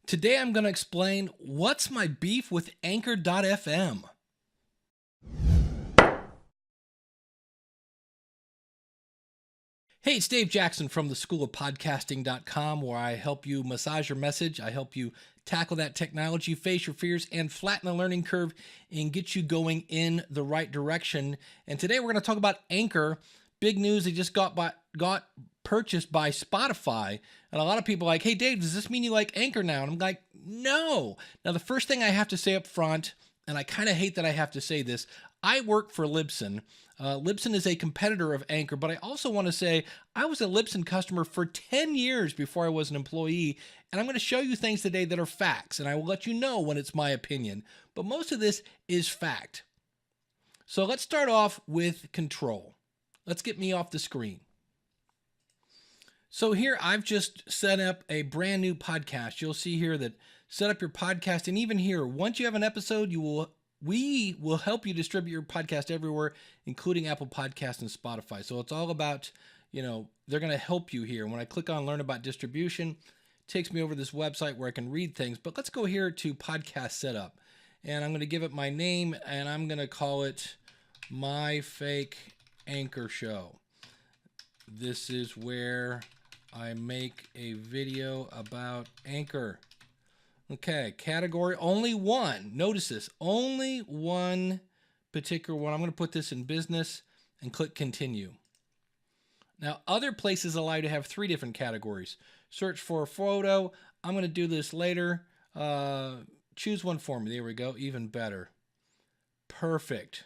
Today I'm going to explain what's my beef with Anchor.fm. Hey, it's Dave Jackson from the School of Podcasting.com, where I help you massage your message. I help you tackle that technology, face your fears, and flatten the learning curve and get you going in the right direction. And today we're going to talk about Anchor. Big news, they just got purchased by Spotify. And a lot of people are like, hey, Dave, does this mean you like Anchor now? And I'm like, no. Now, the first thing I have to say up front, and I kind of hate that I have to say this, I work for Libsyn. Libsyn is a competitor of Anchor, but I also want to say I was a Libsyn customer for 10 years before I was an employee, and I'm going to show you things today that are facts, and I will let you know when it's my opinion. But most of this is fact. So let's start off with control. Let's get me off the screen. So here I've just set up a brand new podcast. You'll see here that set up your podcast, and even here, once you have an episode, we will help you distribute your podcast everywhere, including Apple Podcasts and Spotify. So it's all about, they're going to help you here. When I click on Learn About Distribution, it takes me over to this website where I can read things. But let's go here to Podcast Setup. And I'm going to give it my name, and I'm going to call it My Fake Anchor Show. This is where I make a video about Anchor. Okay, category, only one. Notice this, only one particular one. I'm going to put this in business and click continue. Now, other places allow you to have 3 different categories. Search for a photo. I'm going to do this later. Choose one for me. There we go. Even better. Perfect.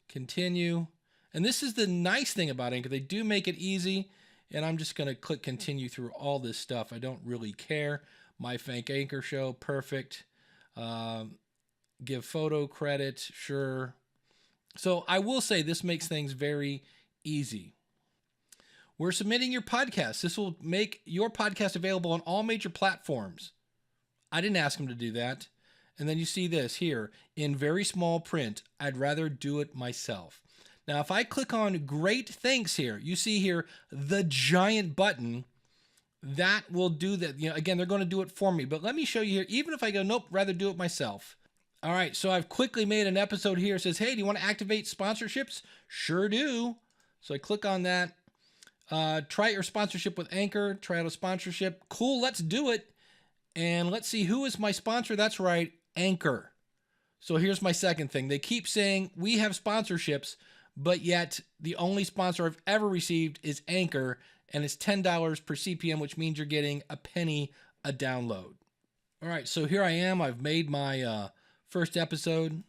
Continue. And this is the nice thing about Anchor. They do make it easy. And I'm just going to click continue through all this stuff. I don't really care. My Fake Anchor Show, perfect. Give photo credit, sure. So I will say this makes things very easy. We're submitting your podcast. This will make your podcast available on all major platforms. I didn't ask them to do that. And then you see this here in very small print. I'd rather do it myself. Now, if I click on great thanks here, you see here the giant button. That will do that. Again, they're going to do it for me. But let me show you here. Even if I go, nope, rather do it myself. All right, so I've quickly made an episode here. It says, hey, do you want to activate sponsorships? Sure do. So I click on that. Try your sponsorship with Anchor. Try out a sponsorship. Cool, let's do it. And let's see, who is my sponsor? That's right, Anchor. So here's my second thing. They keep saying we have sponsorships, but yet the only sponsor I've ever received is Anchor, and it's $10 per CPM, which means you're getting a penny a download. All right, so here I am. I've made my first episode,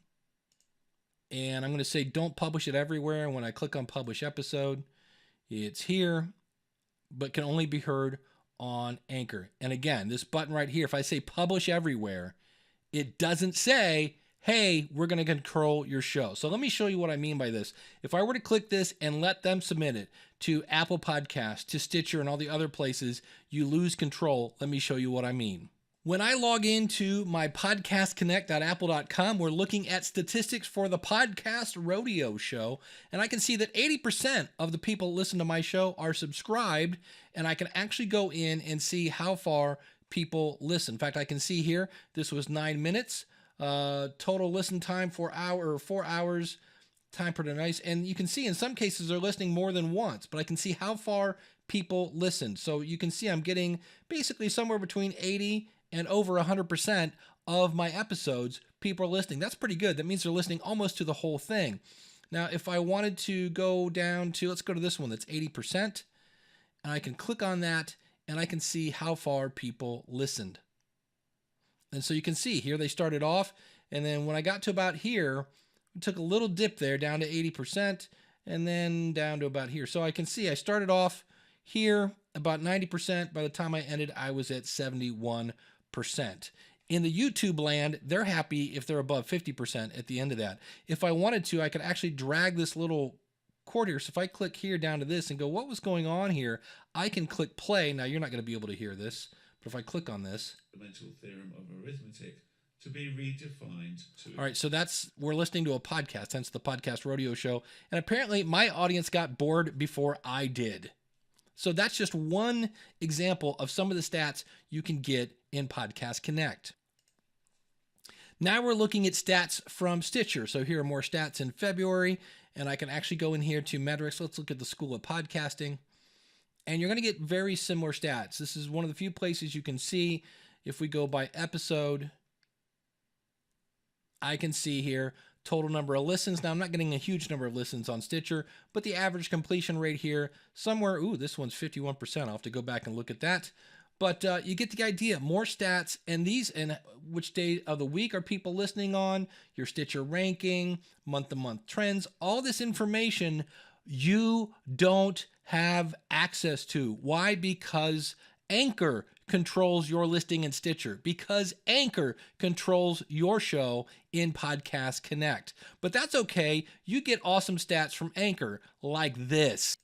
and I'm going to say don't publish it everywhere. And when I click on publish episode, it's here, but can only be heard on Anchor. And again, this button right here, if I say publish everywhere, it doesn't say, hey, we're going to control your show. So let me show you what I mean by this. If I were to click this and let them submit it to Apple Podcasts, to Stitcher, and all the other places, you lose control. Let me show you what I mean. When I log into my podcastconnect.apple.com, we're looking at statistics for the Podcast Rodeo Show, and I can see that 80% of the people that listen to my show are subscribed, and I can actually go in and see how far people listen. In fact, I can see here, this was 9 minutes. Total listen time 4 hours, time per device. And you can see in some cases they're listening more than once, but I can see how far people listened. So you can see I'm getting basically somewhere between 80 and over 100% of my episodes, people are listening. That's pretty good. That means they're listening almost to the whole thing. Now, if I wanted to go down to, let's go to this one that's 80%, and I can click on that and I can see how far people listened. And so you can see here they started off, and then when I got to about here, we took a little dip there down to 80% and then down to about here. So I can see I started off here about 90%. By the time I ended, I was at 71%. In the YouTube land, they're happy if they're above 50% at the end of that. If I wanted to, I could actually drag this little cord here. So if I click here down to this and go, what was going on here? I can click play. Now you're not going to be able to hear this, but if I click on this, fundamental theorem of arithmetic to be redefined to... All right, so we're listening to a podcast, hence the Podcast Rodeo Show. And apparently my audience got bored before I did. So that's just one example of some of the stats you can get in Podcast Connect. Now we're looking at stats from Stitcher. So here are more stats in February, and I can actually go in here to metrics. Let's look at the School of Podcasting, and you're going to get very similar stats. This is one of the few places you can see. If we go by episode, I can see here total number of listens. Now I'm not getting a huge number of listens on Stitcher, but the average completion rate here somewhere, this one's 51%. I'll have to go back and look at that. But you get the idea. More stats, and these, and which day of the week are people listening on, your Stitcher ranking, month-to-month trends, all this information you don't have access to. Why? Because Anchor controls your listing in Stitcher, because Anchor controls your show in Podcast Connect. But that's okay. You get awesome stats from Anchor like this.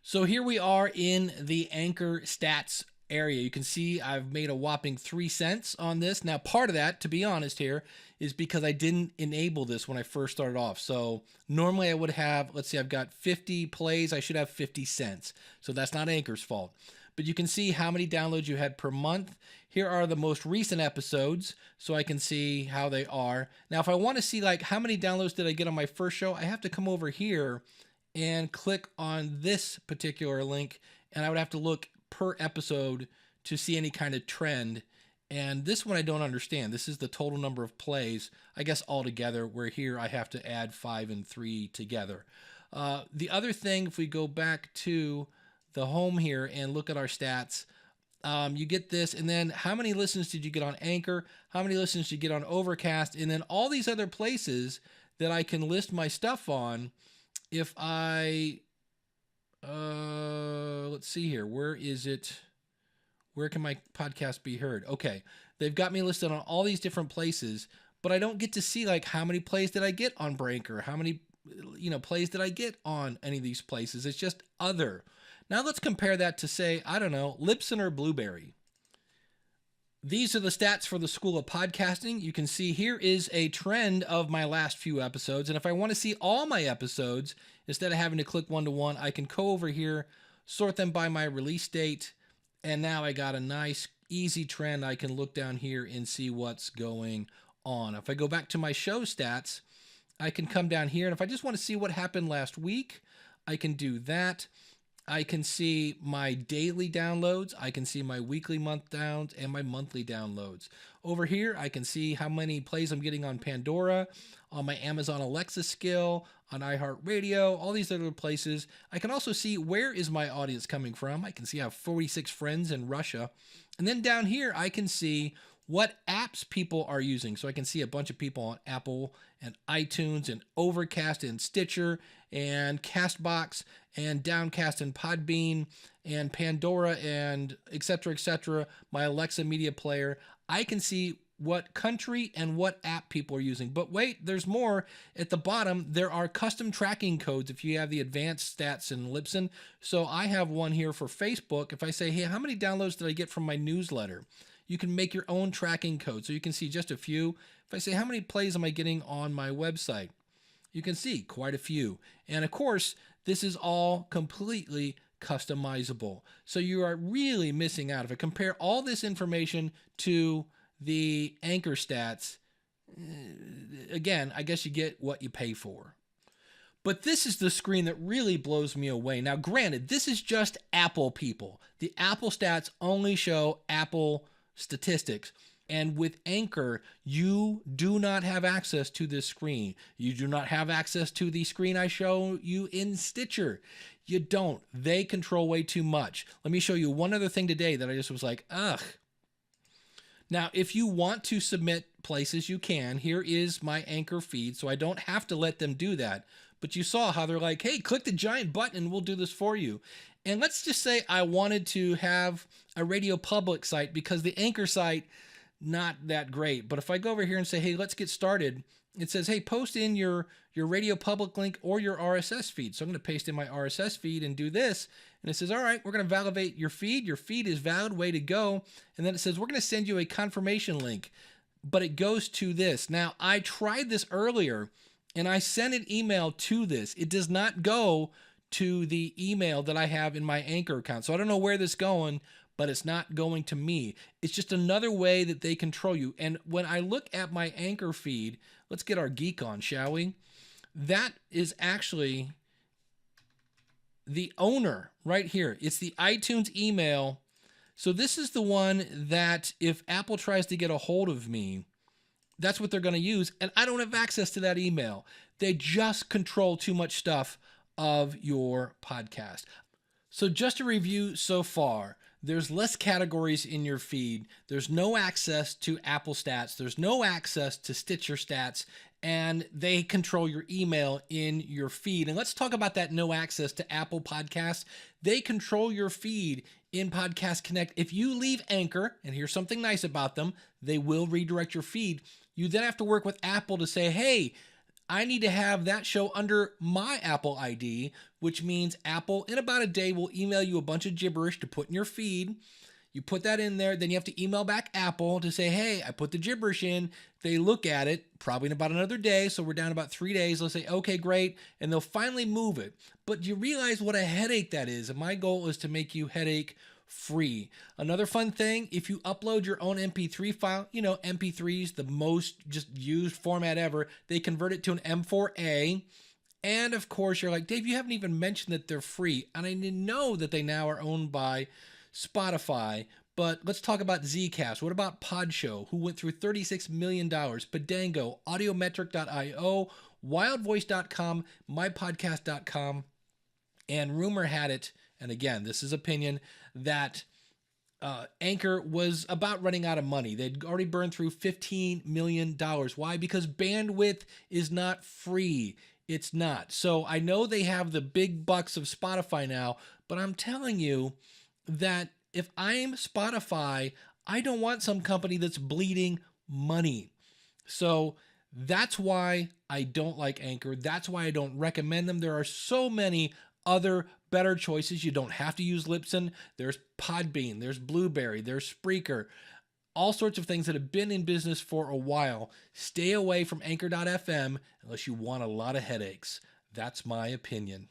So here we are in the Anchor stats area. You can see I've made a whopping 3 cents on this. Now, part of that, to be honest here, is because I didn't enable this when I first started off. So normally I would have, let's say I've got 50 plays, I should have 50 cents. So that's not Anchor's fault. But you can see how many downloads you had per month. Here are the most recent episodes, so I can see how they are. Now, if I want to see like how many downloads did I get on my first show, I have to come over here and click on this particular link, and I would have to look per episode to see any kind of trend. And this one I don't understand. This is the total number of plays, I guess, all together, where here I have to add 5 and 3 together. The other thing, if we go back to the home here and look at our stats, you get this, and then how many listens did you get on Anchor? How many listens did you get on Overcast? And then all these other places that I can list my stuff on. If I, let's see here, where is it? Where can my podcast be heard? Okay, they've got me listed on all these different places, but I don't get to see like how many plays did I get on Breaker? How many, plays did I get on any of these places? It's just other. Now let's compare that to, say, I don't know, Libsyn or Blueberry. These are the stats for the School of Podcasting. You can see here is a trend of my last few episodes. And if I want to see all my episodes, instead of having to click one-to-one, I can go over here, sort them by my release date. And now I got a nice, easy trend. I can look down here and see what's going on. If I go back to my show stats, I can come down here. And if I just want to see what happened last week, I can do that. I can see my daily downloads, I can see my weekly month downs, and my monthly downloads. Over here, I can see how many plays I'm getting on Pandora, on my Amazon Alexa skill, on iHeartRadio, all these other places. I can also see where is my audience coming from. I can see I have 46 friends in Russia. And then down here, I can see what apps people are using. So I can see a bunch of people on Apple and iTunes and Overcast and Stitcher and Castbox and Downcast and Podbean and Pandora and et cetera, my Alexa media player. I can see what country and what app people are using. But wait, there's more. At the bottom, there are custom tracking codes if you have the advanced stats in Libsyn. So I have one here for Facebook. If I say, hey, how many downloads did I get from my newsletter? You can make your own tracking code. So you can see just a few. If I say, how many plays am I getting on my website? You can see quite a few. And of course, this is all completely customizable. So you are really missing out. If I compare all this information to the Anchor stats, again, I guess you get what you pay for. But this is the screen that really blows me away. Now, granted, this is just Apple people. The Apple stats only show Apple statistics. And with Anchor, you do not have access to this screen. You do not have access to the screen I show you in Stitcher. You don't. They control way too much. Let me show you one other thing today that I just was like, ugh. Now, if you want to submit places, you can. Here is my Anchor feed, so I don't have to let them do that. But you saw how they're like, hey, click the giant button and we'll do this for you. And let's just say I wanted to have a Radio Public site because the Anchor site, not that great. But if I go over here and say, hey, let's get started, it says, hey, post in your Radio Public link or your RSS feed. So I'm going to paste in my RSS feed and do this. And it says, all right, we're going to validate your feed. Your feed is valid, way to go. And then it says, we're going to send you a confirmation link. But it goes to this. Now, I tried this earlier and I sent an email to this. It does not go to the email that I have in my Anchor account. So I don't know where this is going, but it's not going to me. It's just another way that they control you. And when I look at my Anchor feed, let's get our geek on, shall we? That is actually the owner right here. It's the iTunes email. So this is the one that if Apple tries to get a hold of me, that's what they're going to use. And I don't have access to that email. They just control too much stuff of your podcast. So just to review so far, there's less categories in your feed. There's no access to Apple Stats. There's no access to Stitcher Stats. And they control your email in your feed. And let's talk about that no access to Apple Podcasts. They control your feed in Podcast Connect. If you leave Anchor, and here's something nice about them, they will redirect your feed. You then have to work with Apple to say, hey, I need to have that show under my Apple ID, which means Apple in about a day will email you a bunch of gibberish to put in your feed. You put that in there, then you have to email back Apple to say, hey, I put the gibberish in. They look at it probably in about another day. So we're down about 3 days. They'll say, okay, great. And they'll finally move it. But you realize what a headache that is. And my goal is to make you headache free. Another fun thing, if you upload your own MP3 file, you know, MP3s, the most just used format ever, they convert it to an M4A. And of course, you're like, Dave, you haven't even mentioned that they're free. And I know that they now are owned by Spotify, but let's talk about Zcast. What about Podshow, who went through $36 million? Podango, Audiometric.io, wildvoice.com, mypodcast.com, and rumor had it, and again, this is opinion, that Anchor was about running out of money. They'd already burned through $15 million. Why? Because bandwidth is not free. It's not. So I know they have the big bucks of Spotify now, but I'm telling you that if I'm Spotify, I don't want some company that's bleeding money. So that's why I don't like Anchor. That's why I don't recommend them. There are so many other better choices. You don't have to use Libsyn. There's Podbean, there's Blueberry, there's Spreaker, all sorts of things that have been in business for a while. Stay away from Anchor.fm unless you want a lot of headaches. That's my opinion.